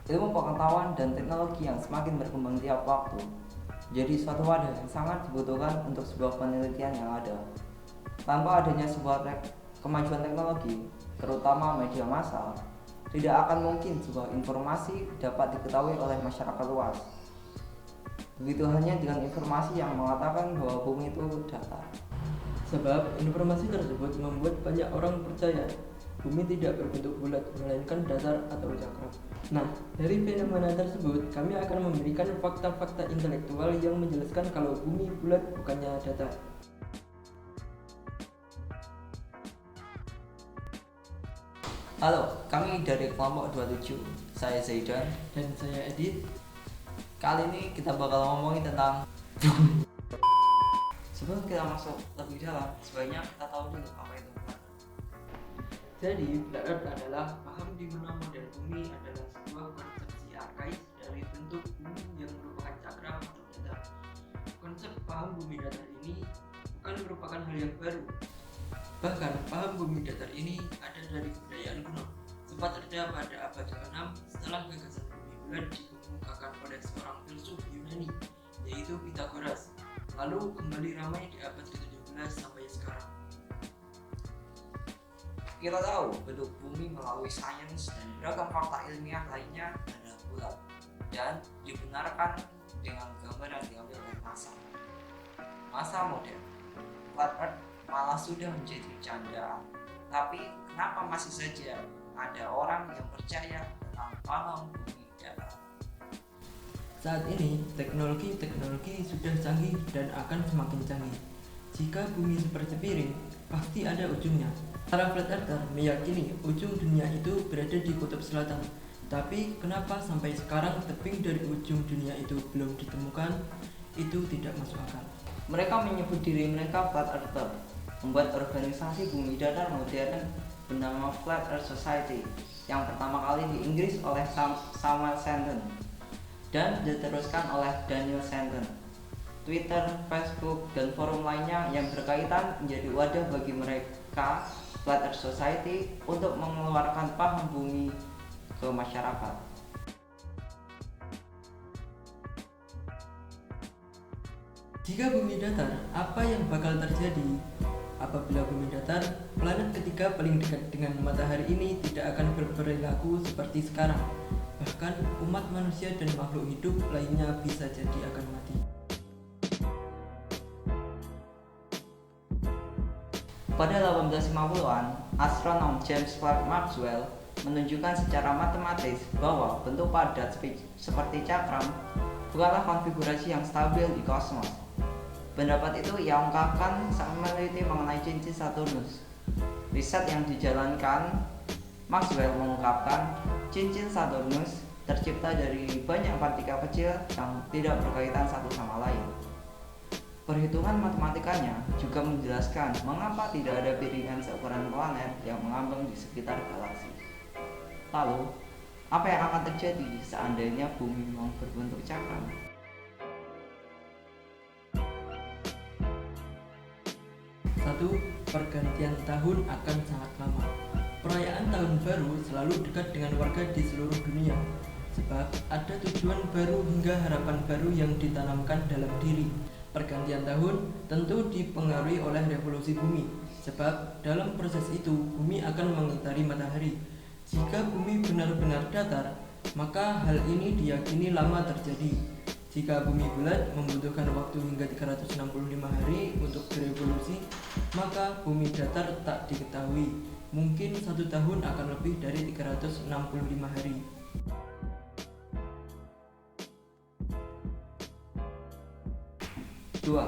Ilmu pengetahuan dan teknologi yang semakin berkembang tiap waktu jadi suatu wadah yang sangat dibutuhkan untuk sebuah penelitian yang ada. Tanpa adanya kemajuan teknologi, terutama media massal, tidak akan mungkin sebuah informasi dapat diketahui oleh masyarakat luas. Begitu halnya dengan informasi yang mengatakan bahwa bumi itu datar. Sebab informasi tersebut membuat banyak orang percaya bumi tidak berbentuk bulat, melainkan datar atau cakram. Nah, dari fenomena tersebut, kami akan memberikan fakta-fakta intelektual yang menjelaskan kalau bumi bulat bukannya datar. Halo, kami dari kelompok 27. Saya Zaidan. Dan saya Edit. Kali ini kita bakal ngomongin tentang sebelum kita masuk lebih dalam, sebaiknya kita tahu dulu apa itu flat. Jadi, flat earth adalah paham di mana model bumi adalah sebuah konsepsi arkais dari bentuk bumi yang merupakan cakram atau datar. Konsep paham bumi datar ini bukan merupakan hal yang baru. Bahkan, paham bumi datar ini ada dari kebudayaan kuno, sempat ada pada abad ke-6 setelah gagasan bumi bulat dikemukakan oleh seorang filsuf Yunani, yaitu Pythagoras. Lalu kembali ramai di abad ke-17 sampai sekarang. Kita tahu bentuk bumi melalui sains dan beragam fakta ilmiah lainnya adalah bulat dan dibenarkan dengan gambar yang diambil oleh NASA. Masa modern, flat earth malah sudah menjadi candaan. Tapi kenapa masih saja ada orang yang percaya tentang paham bumi datar? Saat ini, teknologi sudah canggih dan akan semakin canggih. Jika bumi seperti piring, pasti ada ujungnya. Para flat earther meyakini ujung dunia itu berada di kutub selatan. Tapi kenapa sampai sekarang tebing dari ujung dunia itu belum ditemukan? Itu tidak masuk akal. Mereka menyebut diri mereka flat earther, membuat organisasi bumi datar modern bernama Flat Earth Society yang pertama kali di Inggris oleh Samuel Shenton dan diteruskan oleh Daniel Shenton. Twitter, Facebook, dan forum lainnya yang berkaitan menjadi wadah bagi mereka Flat Earth Society untuk mengeluarkan paham bumi ke masyarakat. Jika bumi datar, apa yang bakal terjadi? Apabila bumi datar, planet ketiga paling dekat dengan matahari ini tidak akan berperilaku seperti sekarang. Bahkan umat manusia dan makhluk hidup lainnya bisa jadi akan mati. Pada 1850-an, astronom James Clerk Maxwell menunjukkan secara matematis bahwa bentuk padat seperti cakram bukanlah konfigurasi yang stabil di kosmos. Pendapat itu ia ungkapkan saat meneliti mengenai cincin Saturnus. Riset yang dijalankan, Maxwell mengungkapkan cincin Saturnus tercipta dari banyak partikel kecil yang tidak berkaitan satu sama lain. Perhitungan matematikanya juga menjelaskan mengapa tidak ada piringan seukuran planet yang mengambang di sekitar galaksi. Lalu, apa yang akan terjadi seandainya bumi memang berbentuk cakram? 1. Pergantian tahun akan sangat lama. Perayaan tahun baru selalu dekat dengan warga di seluruh dunia, sebab ada tujuan baru hingga harapan baru yang ditanamkan dalam diri. Pergantian tahun tentu dipengaruhi oleh revolusi bumi, sebab dalam proses itu bumi akan mengitari matahari. Jika bumi benar-benar datar, maka hal ini diyakini lama terjadi. Jika bumi bulat membutuhkan waktu hingga 365 hari untuk berevolusi, maka bumi datar tak diketahui. Mungkin 1 tahun akan lebih dari 365 hari. Dua,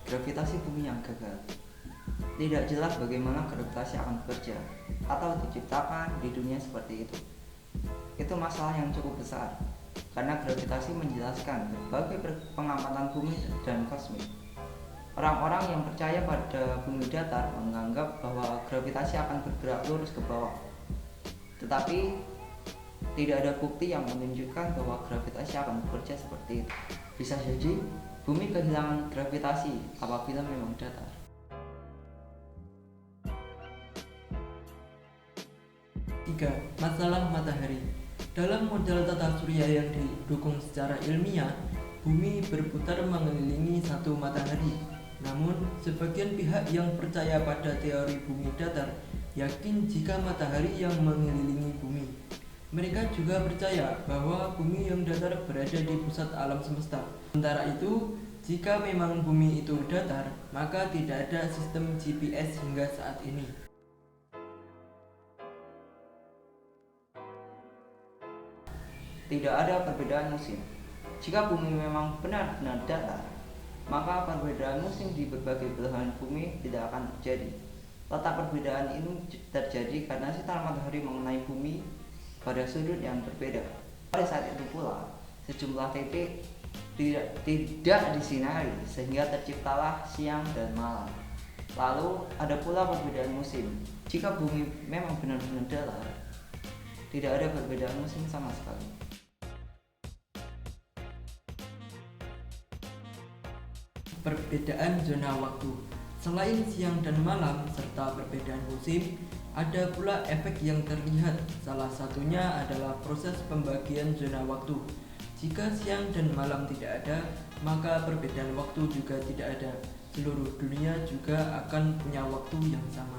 gravitasi bumi yang gagal. Tidak jelas bagaimana gravitasi akan bekerja atau diciptakan di dunia seperti itu. Itu masalah yang cukup besar, karena gravitasi menjelaskan berbagai pengamatan bumi dan kosmik. Orang-orang yang percaya pada bumi datar menganggap bahwa gravitasi akan bergerak lurus ke bawah. Tetapi tidak ada bukti yang menunjukkan bahwa gravitasi akan bekerja seperti itu. Bisa jadi bumi kehilangan gravitasi apabila memang datar. 3. Masalah matahari. Dalam model tata surya yang didukung secara ilmiah, bumi berputar mengelilingi satu matahari. Namun, sebagian pihak yang percaya pada teori bumi datar yakin jika matahari yang mengelilingi bumi. Mereka juga percaya bahwa bumi yang datar berada di pusat alam semesta. Sementara itu, jika memang bumi itu datar, maka tidak ada sistem GPS hingga saat ini. Tidak ada perbedaan musim. Jika bumi memang benar-benar datar, maka perbedaan musim di berbagai belahan bumi tidak akan terjadi. Letak perbedaan ini terjadi karena sinar matahari mengenai bumi pada sudut yang berbeda. Pada saat itu pula, sejumlah titik tidak disinari sehingga terciptalah siang dan malam. Lalu ada pula perbedaan musim. Jika bumi memang benar-benar datar, tidak ada perbedaan musim sama sekali. Perbedaan zona waktu. Selain siang dan malam serta perbedaan musim, ada pula efek yang terlihat. Salah satunya adalah proses pembagian zona waktu. Jika siang dan malam tidak ada, maka perbedaan waktu juga tidak ada. Seluruh dunia juga akan punya waktu yang sama.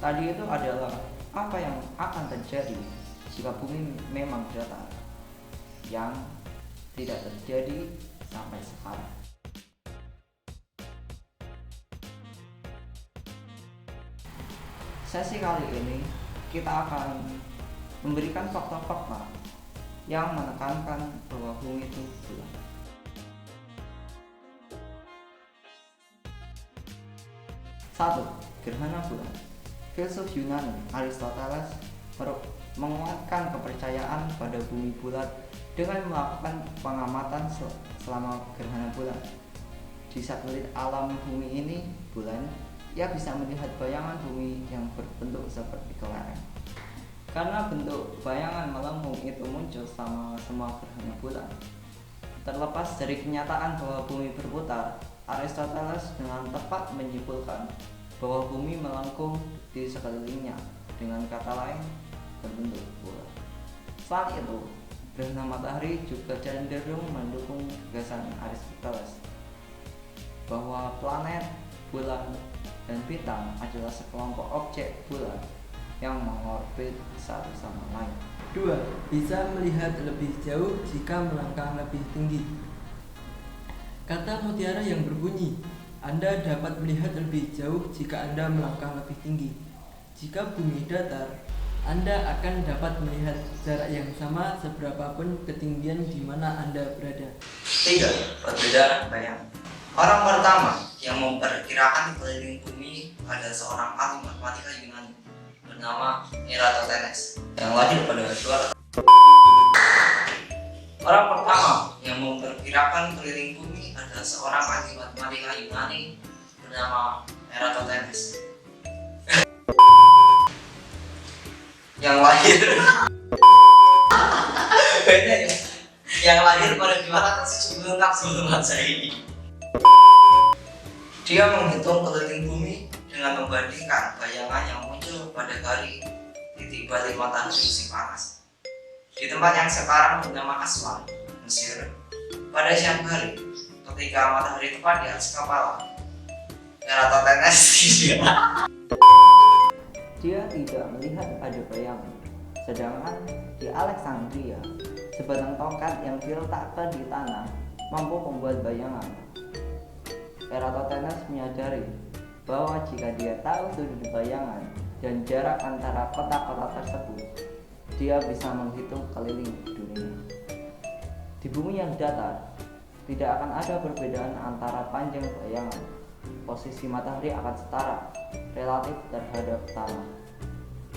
Tadi itu adalah apa yang akan terjadi jika bumi memang datar, yang tidak terjadi sampai sekarang. Sesi kali ini kita akan memberikan fakta-fakta yang menekankan bahwa bumi itu bulat. Satu, gerhana bulan. Filsuf Yunani Aristoteles menguatkan kepercayaan pada bumi bulat dengan melakukan pengamatan selama gerhana bulan. Di satelit alam bumi ini, bulan, ia bisa melihat bayangan bumi yang berbentuk seperti kelereng. Karena bentuk bayangan melengkung itu muncul selama semua gerhana bulan. Terlepas dari kenyataan bahwa bumi berputar, Aristoteles dengan tepat menyimpulkan bahwa bumi melengkung di sekelilingnya, dengan kata lain berbentuk bulat. Selain itu, gerhana matahari juga cenderung mendukung gagasan Aristoteles bahwa planet, bulan, dan bintang adalah sekelompok objek bulat yang mengorbit satu sama lain. 2. Bisa melihat lebih jauh jika melangkah lebih tinggi. Kata mutiara yang berbunyi, Anda dapat melihat lebih jauh jika Anda melangkah lebih tinggi. Jika bumi datar, Anda akan dapat melihat jarak yang sama seberapapun ketinggian di mana Anda berada. 3. Perbedaan bayangan. Orang pertama yang memperkirakan keliling bumi adalah seorang ahli matematika Yunani bernama Eratosthenes yang lahir pada 200. Orang pertama yang memperkirakan keliling bumi adalah seorang ahli matematika Yunani bernama Eratosthenes yang lahir pada 276 sebelum Masehi. Dia menghitung keliling bumi dengan membandingkan bayangan yang muncul pada hari titik balik matahari musim panas di tempat yang sekarang bernama Aswan, Mesir. Pada siang hari, ketika matahari tepat di atas kepala Eratosthenes, dia tidak melihat ada bayangan. Sedangkan di Alexandria, sebatang tongkat yang diletakkan di tanah mampu membuat bayangan. Eratosthenes menyadari bahwa jika dia tahu sudut bayangan dan jarak antara kota-kota tersebut, dia bisa menghitung keliling dunia. Di bumi yang datar, tidak akan ada perbedaan antara panjang bayangan. Posisi matahari akan setara relatif terhadap tanah.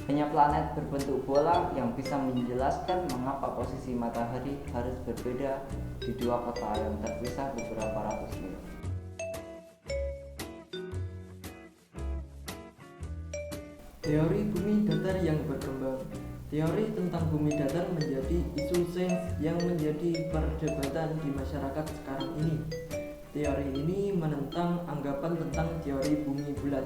Hanya planet berbentuk bola yang bisa menjelaskan mengapa posisi matahari harus berbeda di dua kota yang terpisah beberapa ratus mil. Teori bumi datar yang berkembang. Teori tentang bumi datar menjadi isu sains yang menjadi perdebatan di masyarakat sekarang ini. Teori ini menentang anggapan tentang teori bumi bulat.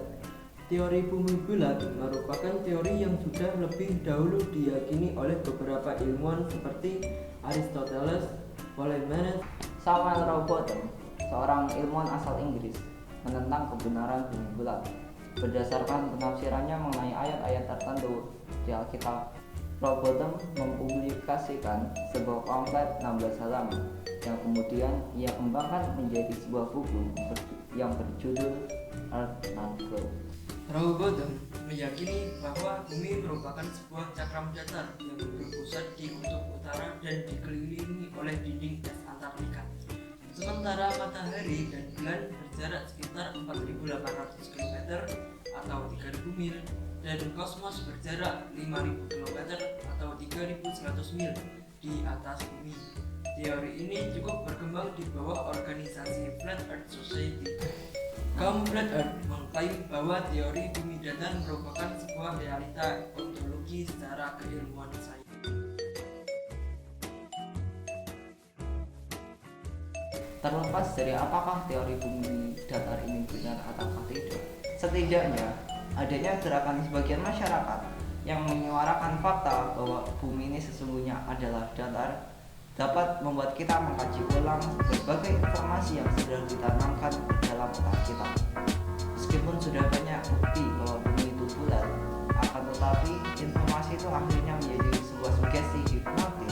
Teori bumi bulat merupakan teori yang sudah lebih dahulu diyakini oleh beberapa ilmuwan seperti Aristoteles, Ptolemaios. Samuel Rowbotham, seorang ilmuwan asal Inggris, menentang kebenaran bumi bulat berdasarkan penafsirannya mengenai ayat-ayat tertentu di Alkitab. Rowbotham mempublikasikan sebuah pamflet 16 halaman yang kemudian ia kembangkan menjadi sebuah buku yang berjudul Earth Not Globe. Rowbotham meyakini bahwa bumi merupakan sebuah cakram datar yang berpusat di kutub utara dan dikelilingi oleh dinding es Antartika. Sementara matahari dan bulan berjarak sekitar 4.800 km atau 3.000 mil dan kosmos berjarak 5.000 km atau 3.100 mil di atas bumi. Teori ini cukup berkembang di bawah organisasi Flat Earth Society. Kaum Flat Earth mengklaim bahwa teori bumi datar merupakan sebuah realita ontologi secara keilmuan sains. Terlepas dari apakah teori bumi datar ini benar ataukah tidak, setidaknya adanya gerakan sebagian masyarakat yang menyuarakan fakta bahwa bumi ini sesungguhnya adalah datar dapat membuat kita mengkaji ulang berbagai informasi yang sudah ditanamkan dalam otak kita. Meskipun sudah banyak bukti bahwa bumi itu bulat, akan tetapi informasi itu akhirnya menjadi sebuah sugesti hipnotis